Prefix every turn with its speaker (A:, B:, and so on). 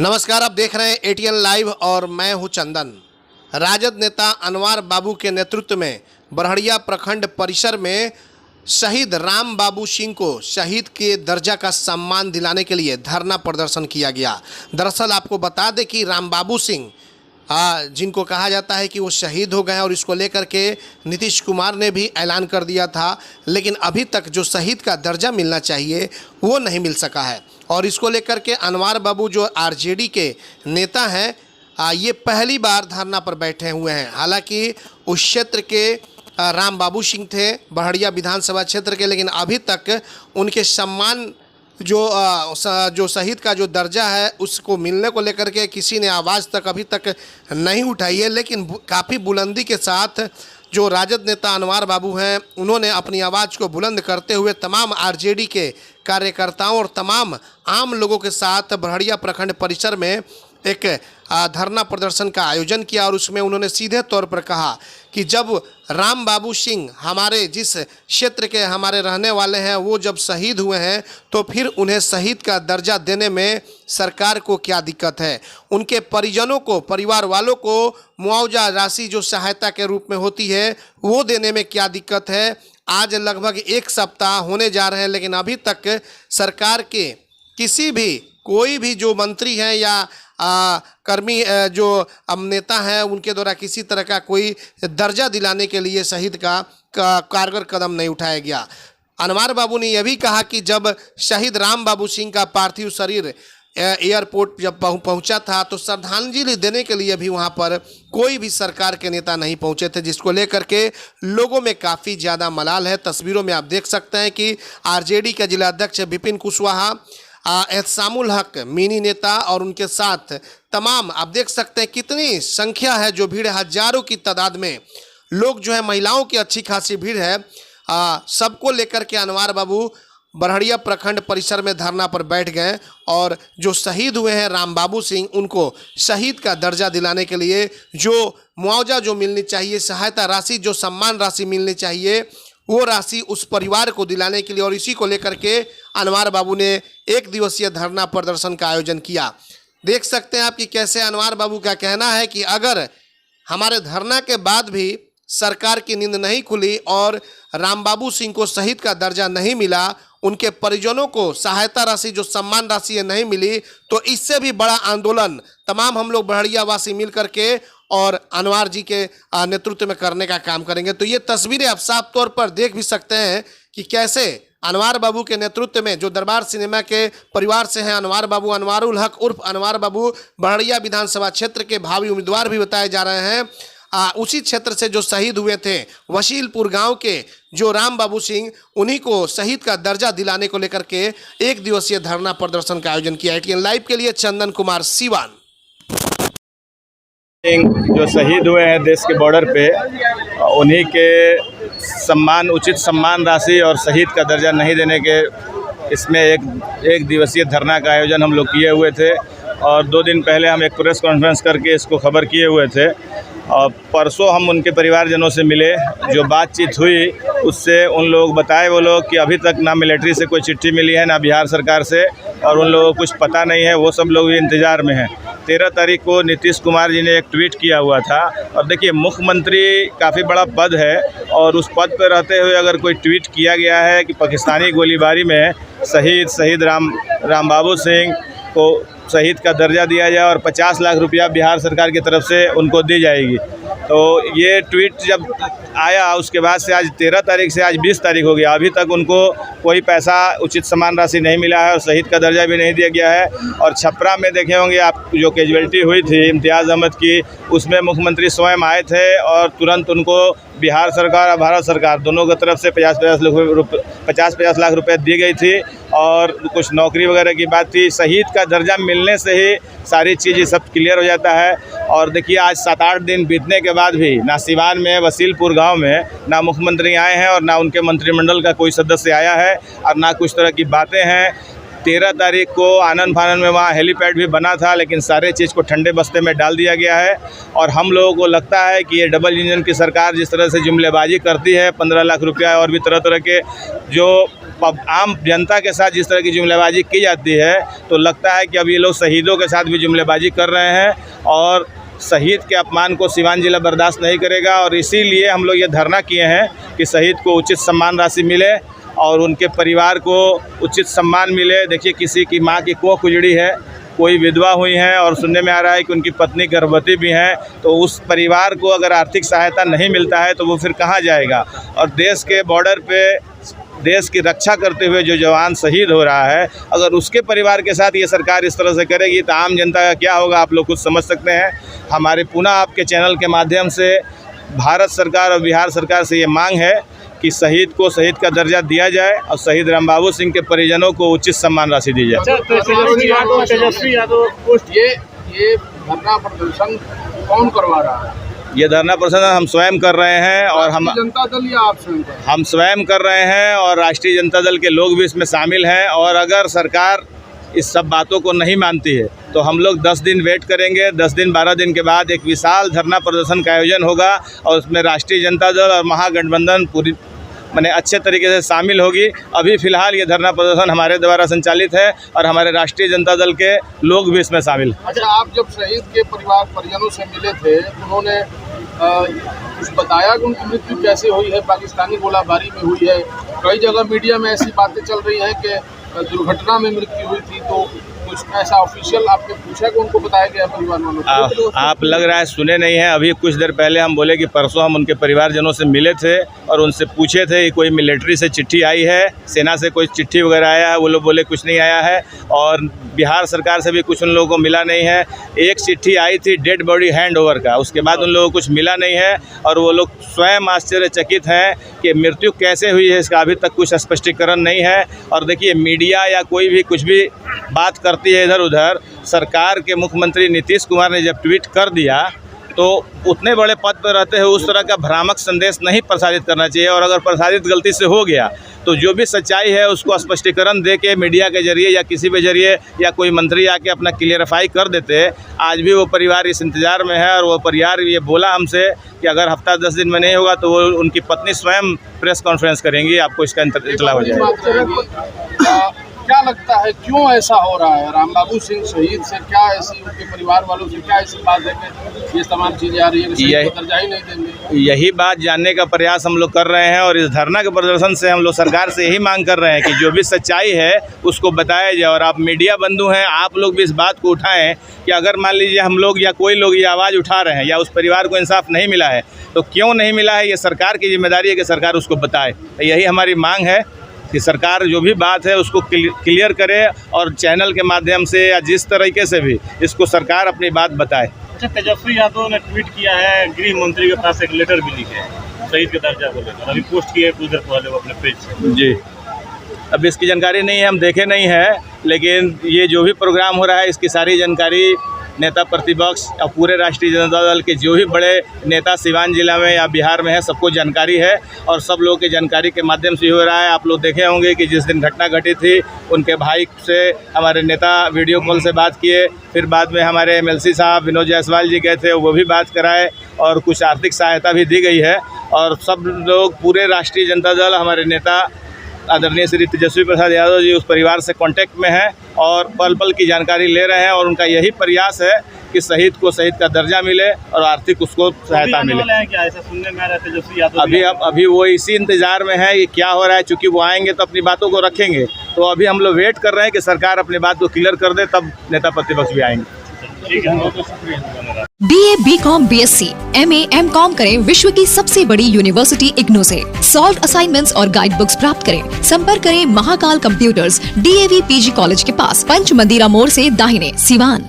A: नमस्कार, आप देख रहे हैं एटीएन लाइव और मैं हूं चंदन। राजद नेता अनवार बाबू के नेतृत्व में बरहड़िया प्रखंड परिसर में शहीद राम बाबू सिंह को शहीद के दर्जा का सम्मान दिलाने के लिए धरना प्रदर्शन किया गया। दरअसल आपको बता दें कि राम बाबू सिंह जिनको कहा जाता है कि वो शहीद हो गए हैं और इसको लेकर के नीतीश कुमार ने भी ऐलान कर दिया था, लेकिन अभी तक जो शहीद का दर्जा मिलना चाहिए वो नहीं मिल सका है। और इसको लेकर के अनवार बाबू जो आरजेडी के नेता हैं ये पहली बार धरना पर बैठे हुए हैं। हालांकि उस क्षेत्र के राम बाबू सिंह थे, बरहड़िया विधानसभा क्षेत्र के, लेकिन अभी तक उनके सम्मान जो शहीद का जो दर्जा है उसको मिलने को लेकर के किसी ने आवाज़ तक अभी तक नहीं उठाई है। लेकिन काफ़ी बुलंदी के साथ जो राजद नेता अनवार बाबू हैं उन्होंने अपनी आवाज़ को बुलंद करते हुए तमाम आरजेडी के कार्यकर्ताओं और तमाम आम लोगों के साथ बरहड़िया प्रखंड परिसर में एक धरना प्रदर्शन का आयोजन किया और उसमें उन्होंने सीधे तौर पर कहा कि जब राम बाबू सिंह हमारे जिस क्षेत्र के हमारे रहने वाले हैं वो जब शहीद हुए हैं तो फिर उन्हें शहीद का दर्जा देने में सरकार को क्या दिक्कत है। उनके परिजनों को, परिवार वालों को मुआवजा राशि जो सहायता के रूप में होती है वो देने में क्या दिक्कत है। आज लगभग एक सप्ताह होने जा रहे हैं, लेकिन अभी तक सरकार के किसी भी कोई भी जो मंत्री हैं या कर्मी जो नेता हैं उनके द्वारा किसी तरह का कोई दर्जा दिलाने के लिए शहीद का कारगर कदम नहीं उठाया गया। अनवार बाबू ने यह भी कहा कि जब शहीद राम बाबू सिंह का पार्थिव शरीर एयरपोर्ट जब पहुंचा था तो श्रद्धांजलि देने के लिए भी वहां पर कोई भी सरकार के नेता नहीं पहुंचे थे, जिसको लेकर के लोगों में काफ़ी ज़्यादा मलाल है। तस्वीरों में आप देख सकते हैं कि आरजेडी के जिलाध्यक्ष विपिन कुशवाहा, एहसामुल हक मिनी नेता और उनके साथ तमाम आप देख सकते हैं कितनी संख्या है, जो भीड़ हजारों की तादाद में लोग जो है, महिलाओं की अच्छी खासी भीड़ है। सबको लेकर के अनवार बाबू बरहड़िया प्रखंड परिसर में धरना पर बैठ गए और जो शहीद हुए हैं राम बाबू सिंह उनको शहीद का दर्जा दिलाने के लिए जो मुआवजा जो मिलनी चाहिए, सहायता राशि जो सम्मान राशि मिलनी चाहिए वो राशि उस परिवार को दिलाने के लिए, और इसी को लेकर के अनवार बाबू ने एक दिवसीय धरना प्रदर्शन का आयोजन किया। देख सकते हैं आप कि कैसे अनवार बाबू का कहना है कि अगर हमारे धरना के बाद भी सरकार की नींद नहीं खुली और राम बाबू सिंह को शहीद का दर्जा नहीं मिला, उनके परिजनों को सहायता राशि जो सम्मान राशि नहीं मिली, तो इससे भी बड़ा आंदोलन तमाम हम लोग बरहड़िया वासी मिल करके और अनवार जी के नेतृत्व में करने का काम करेंगे। तो ये तस्वीरें आप साफ तौर पर देख भी सकते हैं कि कैसे अनवार बाबू के नेतृत्व में जो दरबार सिनेमा के परिवार से हैं अनवार बाबू, अनवारुल हक उर्फ अनवार बाबू बरहड़िया विधानसभा क्षेत्र के भावी उम्मीदवार भी बताए जा रहे हैं। उसी क्षेत्र से जो शहीद हुए थे वशीलपुर गांव के जो राम बाबू सिंह, उन्हीं को शहीद का दर्जा दिलाने को लेकर के एक दिवसीय धरना प्रदर्शन का आयोजन किया। एटीएन लाइव के लिए चंदन कुमार सीवान।
B: जो शहीद हुए हैं देश के बॉर्डर पे, उन्हीं के सम्मान, उचित सम्मान राशि और शहीद का दर्जा नहीं देने के इसमें एक दिवसीय धरना का आयोजन हम लोग किए हुए थे। और 2 दिन पहले हम एक प्रेस कॉन्फ्रेंस करके इसको खबर किए हुए थे। और परसों हम उनके परिवारजनों से मिले, जो बातचीत हुई उससे उन लोग बताए, वो लोग कि अभी तक ना मिलिट्री से कोई चिट्ठी मिली है ना बिहार सरकार से, और उन लोगों को कुछ पता नहीं है, वो सब लोग भी इंतज़ार में हैं। 13 तारीख को नीतीश कुमार जी ने एक ट्वीट किया हुआ था। और देखिए, मुख्यमंत्री काफ़ी बड़ा पद है और उस पद पर रहते हुए अगर कोई ट्वीट किया गया है कि पाकिस्तानी गोलीबारी में शहीद राम बाबू सिंह को शहीद का दर्जा दिया जाए और 50 लाख रुपया बिहार सरकार की तरफ से उनको दी जाएगी, तो ये ट्वीट जब आया उसके बाद से आज 13 तारीख से आज 20 तारीख हो गया, अभी तक उनको कोई पैसा उचित सम्मान राशि नहीं मिला है और शहीद का दर्जा भी नहीं दिया गया है। और छपरा में देखे होंगे आप, जो कैजुअल्टी हुई थी इम्तियाज़ अहमद की, उसमें मुख्यमंत्री स्वयं आए थे और तुरंत उनको बिहार सरकार और भारत सरकार दोनों की तरफ से 50-50 लाख रुपए दी गई थी और कुछ नौकरी वगैरह की बात थी। शहीद का दर्जा मिलने से ही सारी चीज़ सब क्लियर हो जाता है। और देखिए, आज 7-8 दिन बीतने के बाद भी ना सिवान में वसीलपुर गांव में ना मुख्यमंत्री आए हैं और ना उनके मंत्रिमंडल का कोई सदस्य आया है और ना कुछ तरह की बातें हैं। 13 तारीख को आनन फानन में वहाँ हेलीपैड भी बना था, लेकिन सारे चीज़ को ठंडे बस्ते में डाल दिया गया है। और हम लोगों को लगता है कि ये डबल इंजन की सरकार जिस तरह से जुमलेबाजी करती है, 15 लाख रुपया और भी तरह तरह के जो आम जनता के साथ जिस तरह की जुमलेबाजी की जाती है, तो लगता है कि अब ये लोग शहीदों के साथ भी जुमलेबाजी कर रहे हैं और शहीद के अपमान को सीवान जिला बर्दाश्त नहीं करेगा। और इसीलिए हम लोग ये धरना किए हैं कि शहीद को उचित सम्मान राशि मिले और उनके परिवार को उचित सम्मान मिले। देखिए, किसी की माँ की कोख उजड़ी है, कोई विधवा हुई हैं और सुनने में आ रहा है कि उनकी पत्नी गर्भवती भी हैं, तो उस परिवार को अगर आर्थिक सहायता नहीं मिलता है तो वो फिर कहाँ जाएगा। और देश के बॉर्डर पे देश की रक्षा करते हुए जो जवान शहीद हो रहा है, अगर उसके परिवार के साथ ये सरकार इस तरह से करेगी तो आम जनता का क्या होगा, आप लोग कुछ समझ सकते हैं। हमारे पुनः आपके चैनल के माध्यम से भारत सरकार और बिहार सरकार से ये मांग है कि शहीद को शहीद का दर्जा दिया जाए और शहीद राम बाबू सिंह के परिजनों को उचित सम्मान राशि दी जाए।
C: तेजस्वी यादव पोस्ट ये धरना प्रदर्शन कौन करवा रहा है?
B: ये धरना प्रदर्शन हम स्वयं कर रहे हैं और
C: जनता दल या आप स्वयं?
B: हम स्वयं कर रहे हैं और राष्ट्रीय जनता दल के लोग भी इसमें शामिल हैं। और अगर सरकार इस सब बातों को नहीं मानती है तो हम लोग 10 दिन वेट करेंगे। 10 दिन 12 दिन के बाद एक विशाल धरना प्रदर्शन का आयोजन होगा और उसमें राष्ट्रीय जनता दल और महागठबंधन पूरी माने अच्छे तरीके से शामिल होगी। अभी फ़िलहाल ये धरना प्रदर्शन हमारे द्वारा संचालित है और हमारे राष्ट्रीय जनता दल के लोग भी इसमें शामिल।
C: अच्छा, आप जब शहीद के परिजनों से मिले थे, उन्होंने कुछ बताया कि उनकी मृत्यु कैसे हुई है? पाकिस्तानी गोलाबारी में हुई है। कई जगह मीडिया में ऐसी बातें चल रही हैं कि दुर्घटना में मृत्यु हुई थी, तो कुछ ऐसा ऑफिशियल आपने पूछा कि उनको बताया गया परिवार वालों को?
B: आप लग रहा है सुने नहीं है। अभी कुछ देर पहले हम बोले कि परसों हम उनके परिवारजनों से मिले थे और उनसे पूछे थे कि कोई मिलिट्री से चिट्ठी आई है, सेना से कोई चिट्ठी वगैरह आया है। वो लोग बोले कुछ नहीं आया है और बिहार सरकार से भी कुछ उन लोगों को मिला नहीं है। एक चिट्ठी आई थी डेड बॉडी हैंड ओवर का, उसके बाद उन लोगों को कुछ मिला नहीं है और वो लोग स्वयं आश्चर्यचकित हैं कि मृत्यु कैसे हुई है, इसका अभी तक कुछ स्पष्टीकरण नहीं है। और देखिए, मीडिया या कोई भी कुछ भी बात करती है इधर उधर। सरकार के मुख्यमंत्री नीतीश कुमार ने जब ट्वीट कर दिया तो उतने बड़े पद पर रहते हुए उस तरह का भ्रामक संदेश नहीं प्रसारित करना चाहिए। और अगर प्रसारित गलती से हो गया तो जो भी सच्चाई है उसको स्पष्टीकरण दे के मीडिया के जरिए या किसी भी जरिए या कोई मंत्री आके अपना क्लियरिफाई कर देते। आज भी वो परिवार इस इंतज़ार में है और वो परिवार ये बोला हमसे कि अगर हफ्ता 10 दिन में नहीं होगा तो वो उनकी पत्नी स्वयं प्रेस कॉन्फ्रेंस करेंगी, आपको इसका इतला हो जाएगा।
C: क्या लगता है क्यों ऐसा हो रहा है? राम बाबू सिंह शहीद से क्या ऐसी, उनके परिवार वालों से क्या ऐसी बात है कि ये तमाम चीज़ें आ रही है कि दर्जा ही नहीं देंगे?
B: यही बात जानने का प्रयास हम लोग कर रहे हैं और इस धरना के प्रदर्शन से हम लोग सरकार से यही मांग कर रहे हैं कि जो भी सच्चाई है उसको बताया जाए। और आप मीडिया बंधु हैं, आप लोग भी इस बात को उठाएं कि अगर मान लीजिए हम लोग या कोई लोग ये आवाज़ उठा रहे हैं या उस परिवार को इंसाफ नहीं मिला है तो क्यों नहीं मिला है, ये सरकार की जिम्मेदारी है कि सरकार उसको बताए। यही हमारी मांग है कि सरकार जो भी बात है उसको क्लियर करे और चैनल के माध्यम से या जिस तरीके से भी इसको सरकार अपनी बात बताए।
D: अच्छा, तेजस्वी यादव ने ट्वीट किया है, गृह मंत्री के पास एक लेटर भी लिखे है शहीद के दर्जा को लेकर, अभी पोस्ट किया है कुछ देर पहले वो अपने पेज से। जी,
B: अब इसकी जानकारी नहीं है, हम देखे नहीं है, लेकिन ये जो भी प्रोग्राम हो रहा है इसकी सारी जानकारी नेता प्रतिपक्ष और पूरे राष्ट्रीय जनता दल के जो भी बड़े नेता सीवान जिला में या बिहार में है सबको जानकारी है और सब लोगों की जानकारी के माध्यम से हो रहा है। आप लोग देखे होंगे कि जिस दिन घटना घटी थी उनके भाई से हमारे नेता वीडियो कॉल से बात किए, फिर बाद में हमारे MLC साहब विनोद जायसवाल जी गए थे, वो भी बात कराए और कुछ आर्थिक सहायता भी दी गई है। और सब लोग पूरे राष्ट्रीय जनता दल हमारे नेता आदरणीय श्री तेजस्वी प्रसाद यादव जी उस परिवार से कांटेक्ट में हैं और पल पल की जानकारी ले रहे हैं और उनका यही प्रयास है कि शहीद को शहीद का दर्जा मिले और आर्थिक उसको सहायता मिले।
D: क्या ऐसा सुनने में आ रहा है तेजस्वी यादव?
B: अभी वो इसी इंतजार में है कि क्या हो रहा है, चूँकि वो आएंगे तो अपनी बातों को रखेंगे। तो अभी हम लोग वेट कर रहे हैं कि सरकार अपनी बात को क्लियर कर दे, तब नेता प्रतिपक्ष भी आएंगे।
E: BA, BCom, BSc, MA, MCom करें विश्व की सबसे बड़ी यूनिवर्सिटी इग्नू से। सॉल्व असाइनमेंट्स और गाइड बुक्स प्राप्त करें। संपर्क करें Mahakal computers, DAV PG college के पास, पंच मंदिरा मोड़ से दाहिने, सिवान।